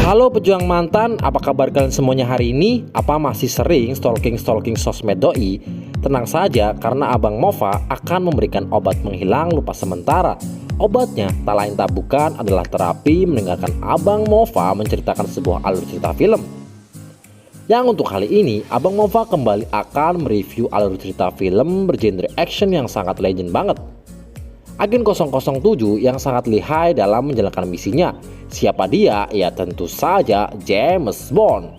Halo pejuang mantan, apa kabar kalian semuanya hari ini? Apa masih sering stalking sosmed doi? Tenang saja, karena Abang Mova akan memberikan obat menghilang lupa sementara. Obatnya tak lain tak bukan adalah terapi mendengarkan Abang Mova menceritakan sebuah alur cerita film. Yang untuk kali ini, Abang Mova kembali akan mereview alur cerita film bergenre action yang sangat legend banget. Agen 007 yang sangat lihai dalam menjalankan misinya. Siapa dia? Ya tentu saja James Bond.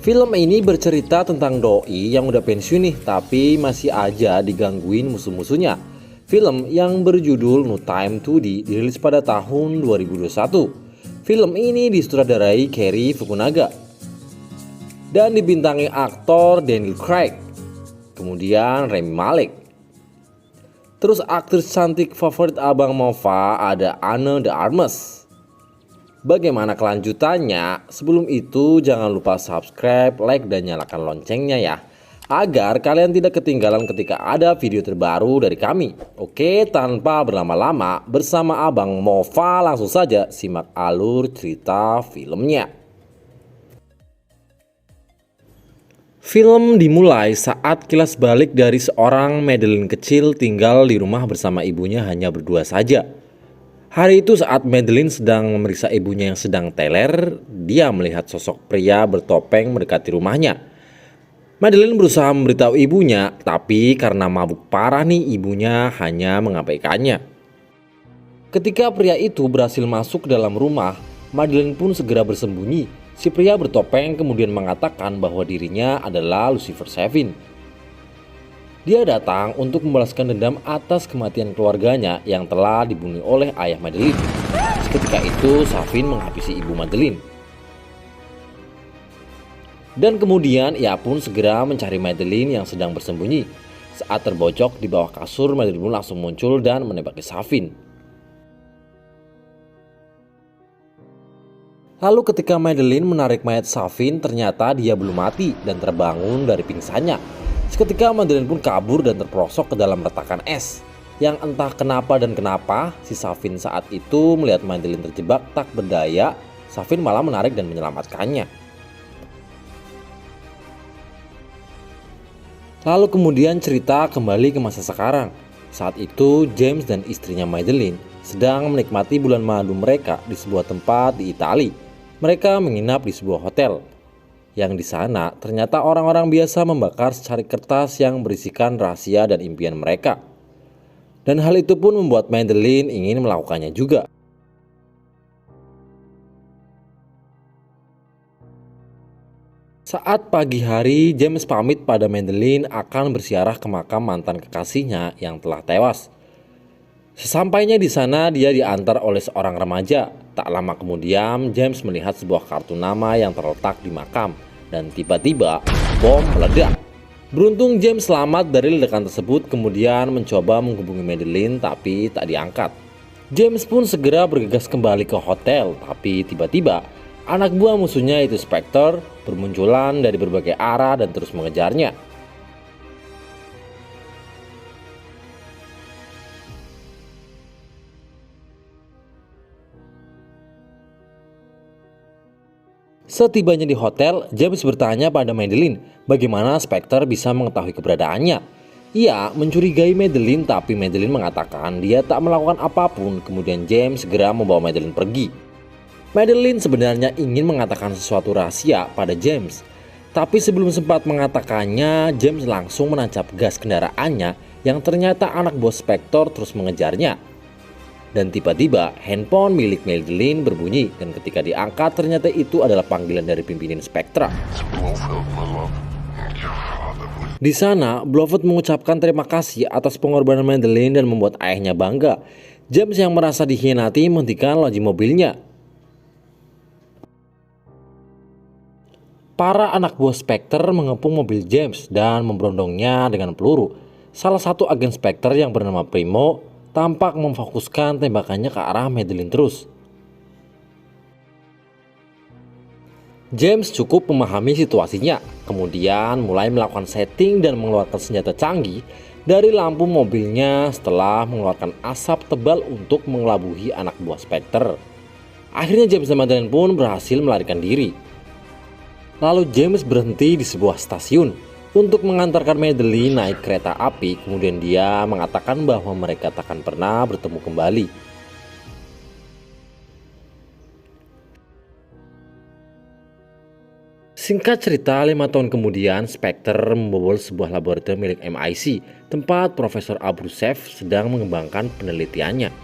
Film ini bercerita tentang doi yang udah pensiun nih, tapi masih aja digangguin musuh-musuhnya. Film yang berjudul No Time to Die dirilis pada tahun 2021. Film ini disutradarai Cary Fukunaga dan dibintangi aktor Daniel Craig, kemudian Rami Malek. Terus aktris cantik favorit Abang Mova ada Ana de Armas. Bagaimana kelanjutannya? Sebelum itu jangan lupa subscribe, like, dan nyalakan loncengnya ya, agar kalian tidak ketinggalan ketika ada video terbaru dari kami. Oke, tanpa berlama-lama, bersama Abang Mova langsung saja simak alur cerita filmnya. Film dimulai saat kilas balik dari seorang Madeline kecil tinggal di rumah bersama ibunya hanya berdua saja. Hari itu saat Madeline sedang memeriksa ibunya yang sedang teler, dia melihat sosok pria bertopeng mendekati rumahnya. Madeline berusaha memberitahu ibunya, tapi karena mabuk parah nih ibunya hanya mengabaikannya. Ketika pria itu berhasil masuk ke dalam rumah, Madeline pun segera bersembunyi. Si pria bertopeng kemudian mengatakan bahwa dirinya adalah Lucifer Seven. Dia datang untuk membalaskan dendam atas kematian keluarganya yang telah dibunuh oleh ayah Madeline. Seketika itu Seven menghabisi ibu Madeline. Dan kemudian ia pun segera mencari Madeline yang sedang bersembunyi. Saat terbojok di bawah kasur, Madeline pun langsung muncul dan menembaki Seven. Lalu ketika Madeline menarik mayat Seven, ternyata dia belum mati dan terbangun dari pingsannya. Seketika Madeline pun kabur dan terperosok ke dalam retakan es. Yang entah kenapa dan kenapa si Seven saat itu melihat Madeline terjebak tak berdaya, Seven malah menarik dan menyelamatkannya. Lalu kemudian cerita kembali ke masa sekarang. Saat itu James dan istrinya Madeline sedang menikmati bulan madu mereka di sebuah tempat di Italia. Mereka menginap di sebuah hotel, yang di sana ternyata orang-orang biasa membakar secari kertas yang berisikan rahasia dan impian mereka. Dan hal itu pun membuat Madeline ingin melakukannya juga. Saat pagi hari, James pamit pada Madeline akan bersiarah ke makam mantan kekasihnya yang telah tewas. Sesampainya di sana, dia diantar oleh seorang remaja. Tak lama kemudian, James melihat sebuah kartu nama yang terletak di makam, dan tiba-tiba bom meledak. Beruntung James selamat dari ledakan tersebut, kemudian mencoba menghubungi Madeline tapi tak diangkat. James pun segera bergegas kembali ke hotel, tapi tiba-tiba anak buah musuhnya itu Spectre bermunculan dari berbagai arah dan terus mengejarnya. Setibanya di hotel, James bertanya pada Madeline bagaimana Spectre bisa mengetahui keberadaannya. Ia mencurigai Madeline, tapi Madeline mengatakan dia tak melakukan apapun. Kemudian James segera membawa Madeline pergi. Madeline sebenarnya ingin mengatakan sesuatu rahasia pada James, tapi sebelum sempat mengatakannya, James langsung menancap gas kendaraannya yang ternyata anak buah Spectre terus mengejarnya. Dan tiba-tiba handphone milik Madeline berbunyi, dan ketika diangkat ternyata itu adalah panggilan dari pimpinan Spectre. Di sana, Blofeld mengucapkan terima kasih atas pengorbanan Madeline dan membuat ayahnya bangga. James yang merasa dikhianati menghentikan laju mobilnya. Para anak buah Spectre mengepung mobil James dan memberondongnya dengan peluru. Salah satu agen Spectre yang bernama Primo tampak memfokuskan tembakannya ke arah Madeline terus. James cukup memahami situasinya, kemudian mulai melakukan setting dan mengeluarkan senjata canggih dari lampu mobilnya setelah mengeluarkan asap tebal untuk mengelabuhi anak buah Spectre. Akhirnya James dan Madeline pun berhasil melarikan diri. Lalu James berhenti di sebuah stasiun untuk mengantarkan Madeline naik kereta api. Kemudian dia mengatakan bahwa mereka takkan pernah bertemu kembali. Singkat cerita, 5 tahun kemudian Spectre membobol sebuah laboratorium milik MI6 tempat Profesor Abruzhev sedang mengembangkan penelitiannya.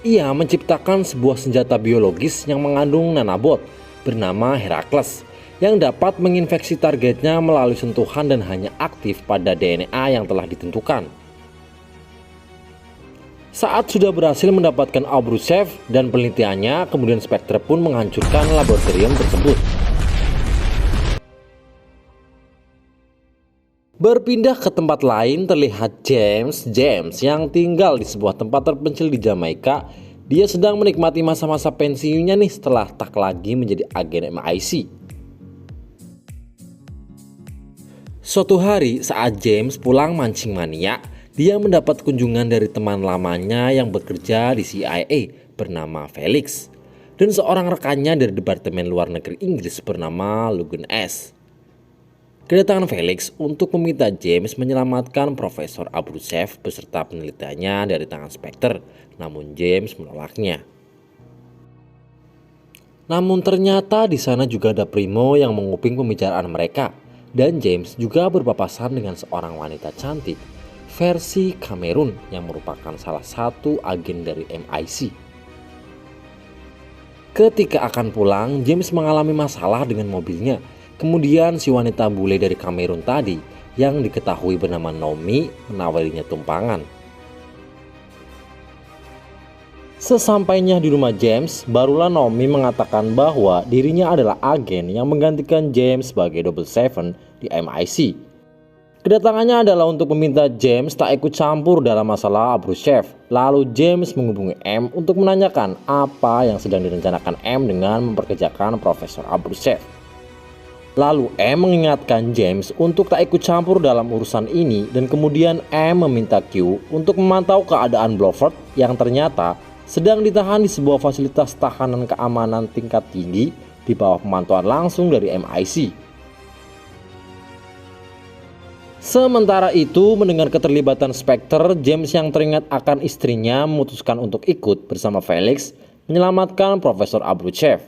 Ia menciptakan sebuah senjata biologis yang mengandung nanobot bernama Heracles yang dapat menginfeksi targetnya melalui sentuhan dan hanya aktif pada DNA yang telah ditentukan. Saat sudah berhasil mendapatkan Abruzhev dan penelitiannya, kemudian Spectre pun menghancurkan laboratorium tersebut. Berpindah ke tempat lain, terlihat James yang tinggal di sebuah tempat terpencil di Jamaika. Dia sedang menikmati masa-masa pensiunnya nih setelah tak lagi menjadi agen MI6. Suatu hari saat James pulang mancing mania, dia mendapat kunjungan dari teman lamanya yang bekerja di CIA bernama Felix dan seorang rekannya dari Departemen Luar Negeri Inggris bernama Logan S. Kedatangan Felix untuk meminta James menyelamatkan Profesor Abruzhev beserta penelitiannya dari tangan Spectre, namun James menolaknya. Namun ternyata di sana juga ada Primo yang menguping pembicaraan mereka, dan James juga berpapasan dengan seorang wanita cantik versi Cameron yang merupakan salah satu agen dari MI6. Ketika akan pulang, James mengalami masalah dengan mobilnya. Kemudian si wanita bule dari Cameron tadi yang diketahui bernama Naomi menawarinya tumpangan. Sesampainya di rumah James, barulah Naomi mengatakan bahwa dirinya adalah agen yang menggantikan James sebagai 007 di MI6. Kedatangannya adalah untuk meminta James tak ikut campur dalam masalah Abruzhev. Lalu James menghubungi M untuk menanyakan apa yang sedang direncanakan M dengan memperkerjakan Profesor Abruzhev. Lalu M mengingatkan James untuk tak ikut campur dalam urusan ini, dan kemudian M meminta Q untuk memantau keadaan Blofeld yang ternyata sedang ditahan di sebuah fasilitas tahanan keamanan tingkat tinggi di bawah pemantauan langsung dari MI6. Sementara itu, mendengar keterlibatan Spectre, James yang teringat akan istrinya memutuskan untuk ikut bersama Felix menyelamatkan Profesor Abruzhev.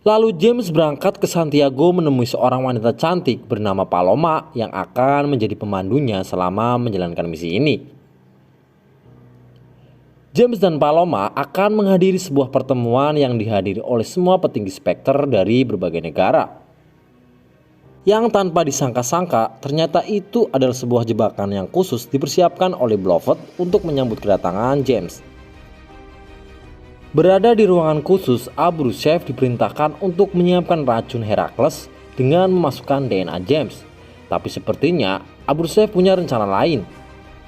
Lalu James berangkat ke Santiago menemui seorang wanita cantik bernama Paloma yang akan menjadi pemandunya selama menjalankan misi ini. James dan Paloma akan menghadiri sebuah pertemuan yang dihadiri oleh semua petinggi Spectre dari berbagai negara. Yang tanpa disangka-sangka, ternyata itu adalah sebuah jebakan yang khusus dipersiapkan oleh Blofeld untuk menyambut kedatangan James. Berada di ruangan khusus, Abruzhev diperintahkan untuk menyiapkan racun Heracles dengan memasukkan DNA James. Tapi sepertinya Abruzhev punya rencana lain.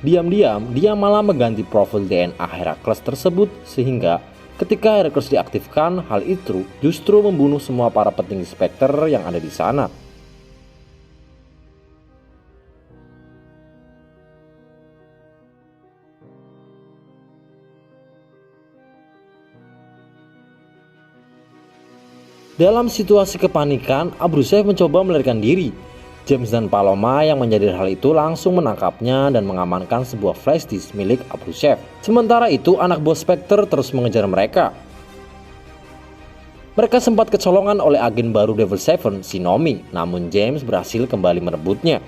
Diam-diam dia malah mengganti profil DNA Heracles tersebut, sehingga ketika Heracles diaktifkan, hal itu justru membunuh semua para petinggi Spectre yang ada di sana. Dalam situasi kepanikan, Abruzhev mencoba melarikan diri. James dan Paloma yang menyadari hal itu langsung menangkapnya dan mengamankan sebuah flash disk milik Abruzhev. Sementara itu, anak bos Spectre terus mengejar mereka. Mereka sempat kecolongan oleh agen baru 007, si Naomi, namun James berhasil kembali merebutnya.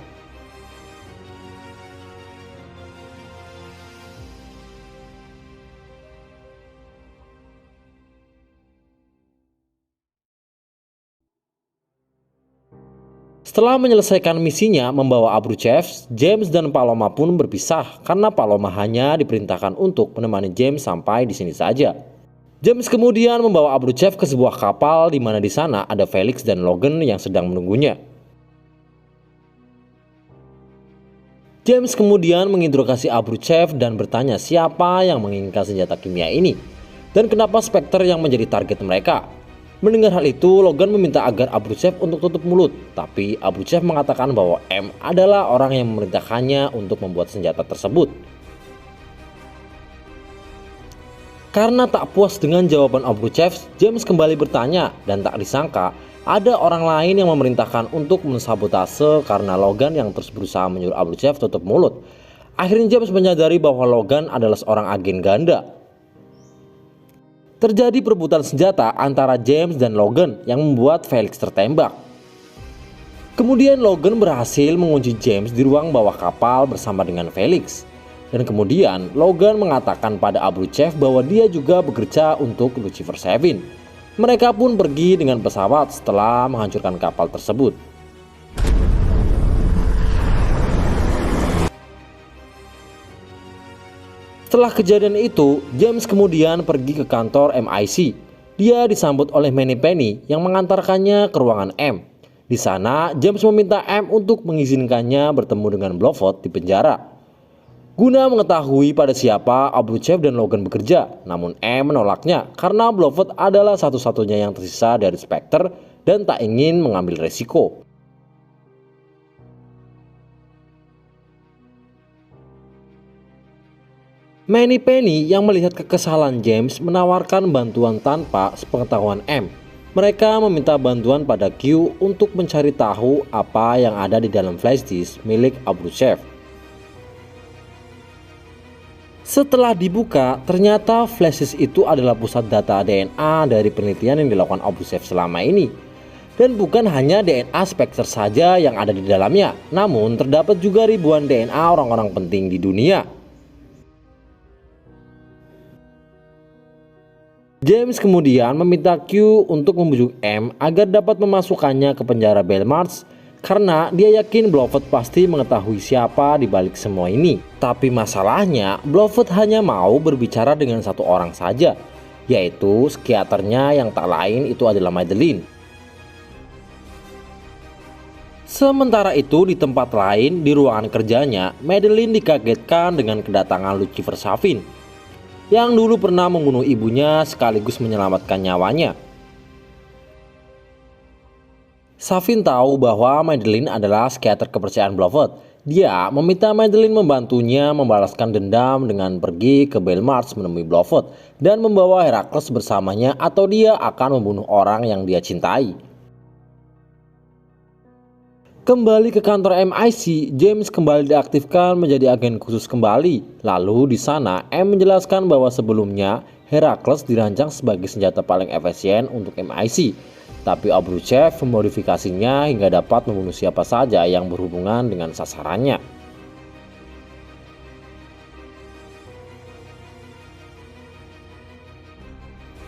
Setelah menyelesaikan misinya membawa Abruzhev, James dan Paloma pun berpisah karena Paloma hanya diperintahkan untuk menemani James sampai di sini saja. James kemudian membawa Abruzhev ke sebuah kapal di mana di sana ada Felix dan Logan yang sedang menunggunya. James kemudian menginterogasi Abruzhev dan bertanya siapa yang menginginkan senjata kimia ini dan kenapa Spectre yang menjadi target mereka. Mendengar hal itu, Logan meminta agar Abruzhev untuk tutup mulut, tapi Abruzhev mengatakan bahwa M adalah orang yang memerintahkannya untuk membuat senjata tersebut. Karena tak puas dengan jawaban Obruchev, James kembali bertanya dan tak disangka ada orang lain yang memerintahkan untuk mensabotase karena Logan yang terus berusaha menyuruh Obruchev tutup mulut. Akhirnya James menyadari bahwa Logan adalah seorang agen ganda. Terjadi perebutan senjata antara James dan Logan yang membuat Felix tertembak. Kemudian Logan berhasil mengunci James di ruang bawah kapal bersama dengan Felix. Dan kemudian Logan mengatakan pada Obruchev bahwa dia juga bekerja untuk Lucifer 7. Mereka pun pergi dengan pesawat setelah menghancurkan kapal tersebut. Setelah kejadian itu, James kemudian pergi ke kantor MI6. Dia disambut oleh Manny Penny yang mengantarkannya ke ruangan M. Di sana, James meminta M untuk mengizinkannya bertemu dengan Blofeld di penjara. Guna mengetahui pada siapa Obruchev dan Logan bekerja, namun M menolaknya karena Blofeld adalah satu-satunya yang tersisa dari Spectre dan tak ingin mengambil resiko. Manny Penny yang melihat kekesalan James menawarkan bantuan tanpa sepengetahuan M. Mereka meminta bantuan pada Q untuk mencari tahu apa yang ada di dalam flash disk milik Obruchev. Setelah dibuka, ternyata flash disk itu adalah pusat data DNA dari penelitian yang dilakukan Obruchev selama ini. Dan bukan hanya DNA Spectre saja yang ada di dalamnya, namun terdapat juga ribuan DNA orang-orang penting di dunia. James kemudian meminta Q untuk membujuk M agar dapat memasukkannya ke penjara Belmarsh karena dia yakin Blofeld pasti mengetahui siapa di balik semua ini. Tapi masalahnya, Blofeld hanya mau berbicara dengan satu orang saja, yaitu psikiaternya yang tak lain itu adalah Madeleine. Sementara itu di tempat lain di ruangan kerjanya, Madeleine dikagetkan dengan kedatangan Lucifer 7 yang dulu pernah membunuh ibunya sekaligus menyelamatkan nyawanya. Savin tahu bahwa Madeleine adalah psikiater kepercayaan Blofeld. Dia meminta Madeleine membantunya membalaskan dendam dengan pergi ke Belmarsh menemui Blofeld dan membawa Heracles bersamanya atau dia akan membunuh orang yang dia cintai. Kembali ke kantor MI6, James kembali diaktifkan menjadi agen khusus kembali. Lalu di sana M menjelaskan bahwa sebelumnya Heracles dirancang sebagai senjata paling efisien untuk MI6. Tapi Obruchev memodifikasinya hingga dapat membunuh siapa saja yang berhubungan dengan sasarannya.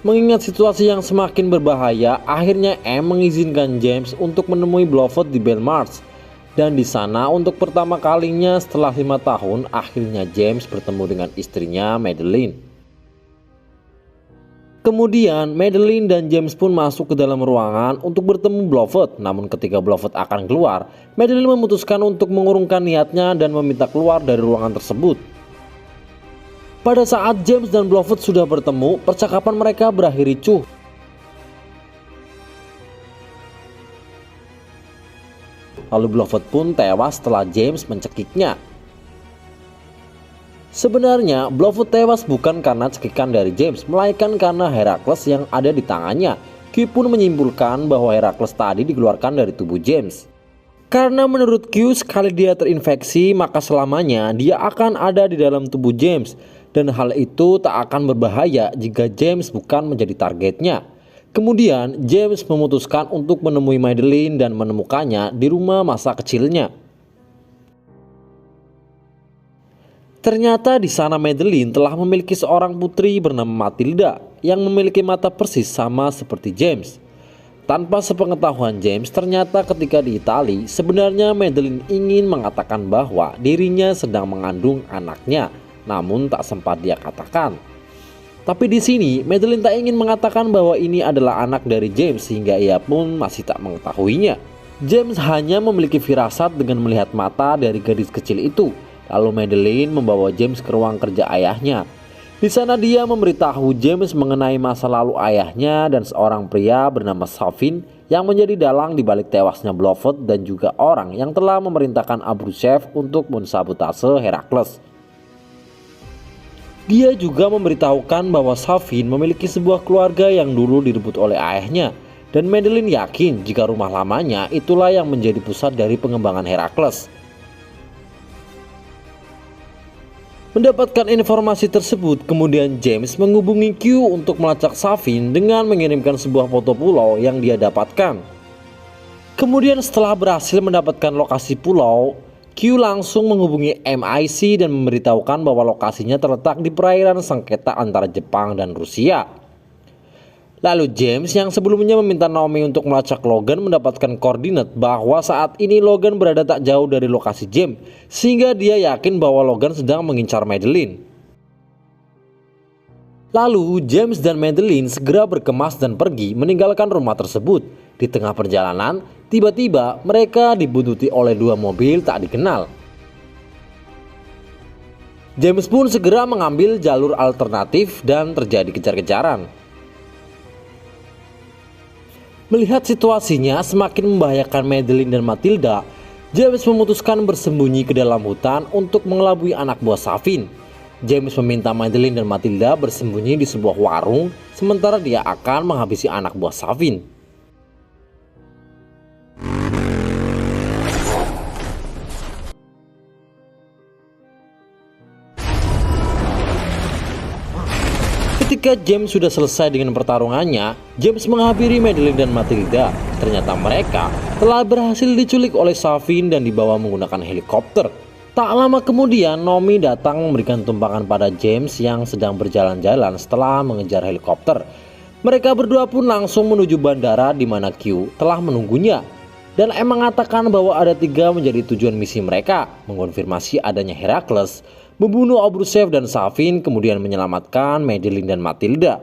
Mengingat situasi yang semakin berbahaya, akhirnya M mengizinkan James untuk menemui Blofeld di Belmarsh. Dan di sana untuk pertama kalinya setelah 5 tahun, akhirnya James bertemu dengan istrinya Madeleine. Kemudian Madeleine dan James pun masuk ke dalam ruangan untuk bertemu Blofeld. Namun ketika Blofeld akan keluar, Madeleine memutuskan untuk mengurungkan niatnya dan meminta keluar dari ruangan tersebut. Pada saat James dan Blofeld sudah bertemu, percakapan mereka berakhir ricuh. Lalu Blofeld pun tewas setelah James mencekiknya. Sebenarnya Blofeld tewas bukan karena cekikan dari James, melainkan karena Heracles yang ada di tangannya. Q pun menyimpulkan bahwa Heracles tadi dikeluarkan dari tubuh James. Karena menurut Q, sekali dia terinfeksi maka selamanya dia akan ada di dalam tubuh James. Dan hal itu tak akan berbahaya jika James bukan menjadi targetnya. Kemudian James memutuskan untuk menemui Madeleine dan menemukannya di rumah masa kecilnya. Ternyata di sana Madeleine telah memiliki seorang putri bernama Matilda yang memiliki mata persis sama seperti James. Tanpa sepengetahuan James, ternyata ketika di Italia sebenarnya Madeleine ingin mengatakan bahwa dirinya sedang mengandung anaknya, namun tak sempat dia katakan. Tapi di sini Madeleine tak ingin mengatakan bahwa ini adalah anak dari James sehingga ia pun masih tak mengetahuinya. James hanya memiliki firasat dengan melihat mata dari gadis kecil itu. Lalu Madeleine membawa James ke ruang kerja ayahnya. Di sana dia memberitahu James mengenai masa lalu ayahnya dan seorang pria bernama Savin yang menjadi dalang di balik tewasnya Blofeld dan juga orang yang telah memerintahkan Obruchev untuk mensabotase Heracles. Dia juga memberitahukan bahwa Safin memiliki sebuah keluarga yang dulu direbut oleh ayahnya, dan Madeline yakin jika rumah lamanya itulah yang menjadi pusat dari pengembangan Herakles. Mendapatkan informasi tersebut, kemudian James menghubungi Q untuk melacak Safin dengan mengirimkan sebuah foto pulau yang dia dapatkan. Kemudian setelah berhasil mendapatkan lokasi pulau, Q langsung menghubungi MI6 dan memberitahukan bahwa lokasinya terletak di perairan sengketa antara Jepang dan Rusia. Lalu James yang sebelumnya meminta Naomi untuk melacak Logan mendapatkan koordinat bahwa saat ini Logan berada tak jauh dari lokasi James, sehingga dia yakin bahwa Logan sedang mengincar Madeline. Lalu James dan Madeline segera berkemas dan pergi meninggalkan rumah tersebut. Di tengah perjalanan, tiba-tiba mereka dibuntuti oleh dua mobil tak dikenal. James pun segera mengambil jalur alternatif dan terjadi kejar-kejaran. Melihat situasinya semakin membahayakan Madeline dan Matilda, James memutuskan bersembunyi ke dalam hutan untuk mengelabui anak buah Safin. James meminta Madeline dan Matilda bersembunyi di sebuah warung, sementara dia akan menghabisi anak buah Safin. Ketika James sudah selesai dengan pertarungannya, James menghampiri Madeline dan Matilda. Ternyata mereka telah berhasil diculik oleh Safin dan dibawa menggunakan helikopter. Tak lama kemudian, Naomi datang memberikan tumpangan pada James yang sedang berjalan-jalan setelah mengejar helikopter. Mereka berdua pun langsung menuju bandara di mana Q telah menunggunya. Dan mengatakan bahwa ada 3 menjadi tujuan misi mereka, mengonfirmasi adanya Herakles, membunuh Abruzhev dan Safin, kemudian menyelamatkan Madeline dan Matilda.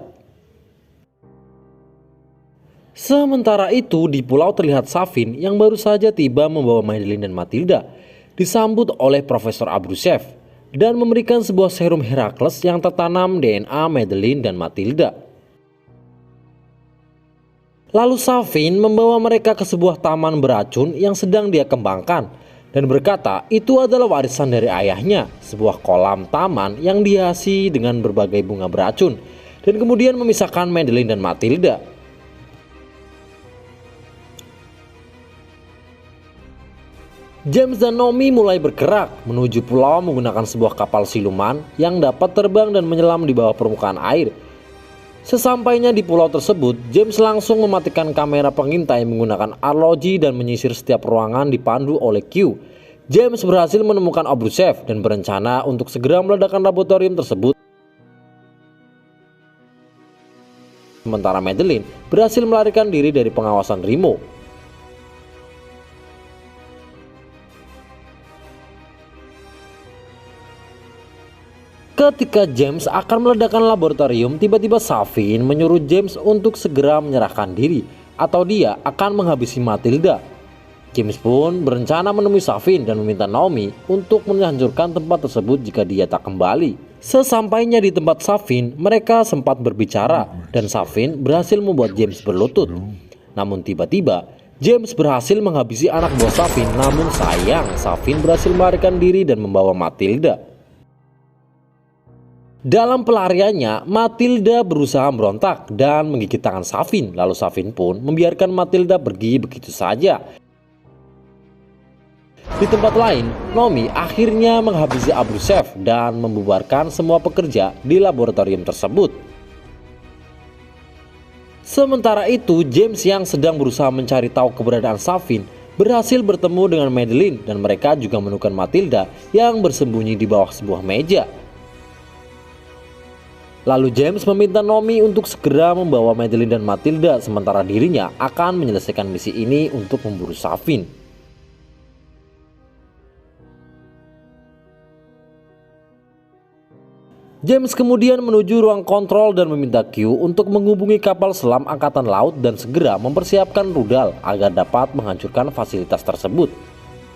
Sementara itu di pulau terlihat Safin yang baru saja tiba membawa Madeline dan Matilda, disambut oleh Profesor Abruzhev dan memberikan sebuah serum Herakles yang tertanam DNA Madeline dan Matilda. Lalu Safin membawa mereka ke sebuah taman beracun yang sedang dia kembangkan dan berkata itu adalah warisan dari ayahnya, sebuah kolam taman yang dihiasi dengan berbagai bunga beracun, dan kemudian memisahkan Madeline dan Matilda. James dan Naomi mulai bergerak menuju pulau menggunakan sebuah kapal siluman yang dapat terbang dan menyelam di bawah permukaan air. Sesampainya di pulau tersebut, James langsung mematikan kamera pengintai menggunakan arloji dan menyisir setiap ruangan dipandu oleh Q. James berhasil menemukan Abruzhev dan berencana untuk segera meledakkan laboratorium tersebut. Sementara Madeline berhasil melarikan diri dari pengawasan Remo. Ketika James akan meledakkan laboratorium, tiba-tiba Safin menyuruh James untuk segera menyerahkan diri atau dia akan menghabisi Matilda. James pun berencana menemui Safin dan meminta Naomi untuk menghancurkan tempat tersebut jika dia tak kembali. Sesampainya di tempat Safin, mereka sempat berbicara dan Safin berhasil membuat James berlutut. Namun tiba-tiba James berhasil menghabisi anak buah Safin, namun sayang Safin berhasil melarikan diri dan membawa Matilda. Dalam pelariannya, Matilda berusaha memberontak dan menggigit tangan Safin. Lalu Safin pun membiarkan Matilda pergi begitu saja. Di tempat lain, Naomi akhirnya menghabisi Abruzhev dan membubarkan semua pekerja di laboratorium tersebut. Sementara itu, James yang sedang berusaha mencari tahu keberadaan Safin berhasil bertemu dengan Madeline dan mereka juga menemukan Matilda yang bersembunyi di bawah sebuah meja. Lalu James meminta Naomi untuk segera membawa Madeline dan Matilda, sementara dirinya akan menyelesaikan misi ini untuk memburu Safin. James kemudian menuju ruang kontrol dan meminta Q untuk menghubungi kapal selam angkatan laut dan segera mempersiapkan rudal agar dapat menghancurkan fasilitas tersebut.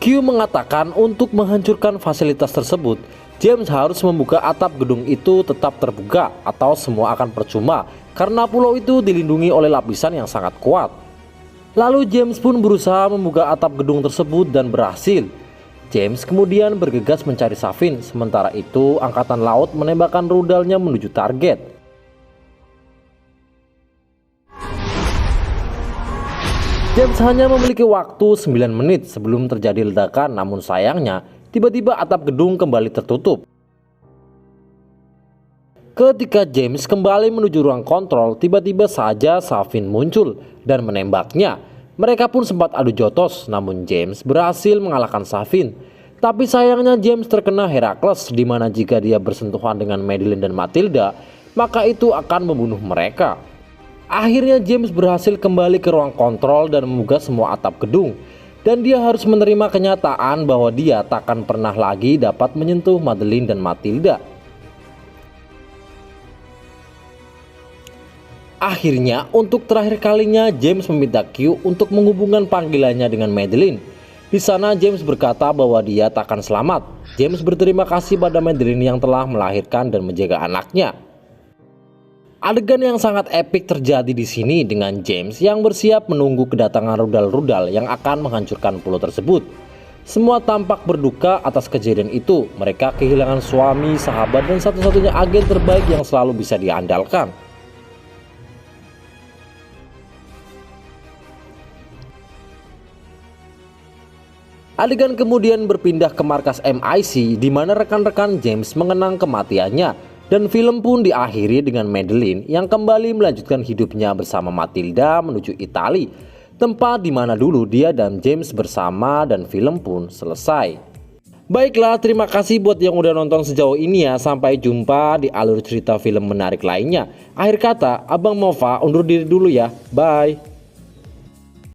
Q mengatakan untuk menghancurkan fasilitas tersebut, James harus membuka atap gedung itu tetap terbuka atau semua akan percuma karena pulau itu dilindungi oleh lapisan yang sangat kuat. Lalu James pun berusaha membuka atap gedung tersebut dan berhasil. James kemudian bergegas mencari Safin, sementara itu angkatan laut menembakkan rudalnya menuju target. James hanya memiliki waktu 9 menit sebelum terjadi ledakan, namun sayangnya tiba-tiba atap gedung kembali tertutup. Ketika James kembali menuju ruang kontrol, tiba-tiba saja Safin muncul dan menembaknya. Mereka pun sempat adu jotos, namun James berhasil mengalahkan Safin. Tapi sayangnya James terkena Herakles, di mana jika dia bersentuhan dengan Madeline dan Matilda, maka itu akan membunuh mereka. Akhirnya James berhasil kembali ke ruang kontrol dan membuka semua atap gedung. Dan dia harus menerima kenyataan bahwa dia takkan pernah lagi dapat menyentuh Madeline dan Matilda. Akhirnya, untuk terakhir kalinya James meminta Q untuk menghubungkan panggilannya dengan Madeline. Di sana James berkata bahwa dia takkan selamat. James berterima kasih pada Madeline yang telah melahirkan dan menjaga anaknya. Adegan yang sangat epik terjadi di sini dengan James yang bersiap menunggu kedatangan rudal-rudal yang akan menghancurkan pulau tersebut. Semua tampak berduka atas kejadian itu. Mereka kehilangan suami, sahabat, dan satu-satunya agen terbaik yang selalu bisa diandalkan. Adegan kemudian berpindah ke markas MI6 di mana rekan-rekan James mengenang kematiannya, dan film pun diakhiri dengan Madeline yang kembali melanjutkan hidupnya bersama Matilda menuju Italia, tempat di mana dulu dia dan James bersama, dan film pun selesai. Baiklah, terima kasih buat yang udah nonton sejauh ini ya. Sampai jumpa di alur cerita film menarik lainnya. Akhir kata, Abang Mova undur diri dulu ya. Bye.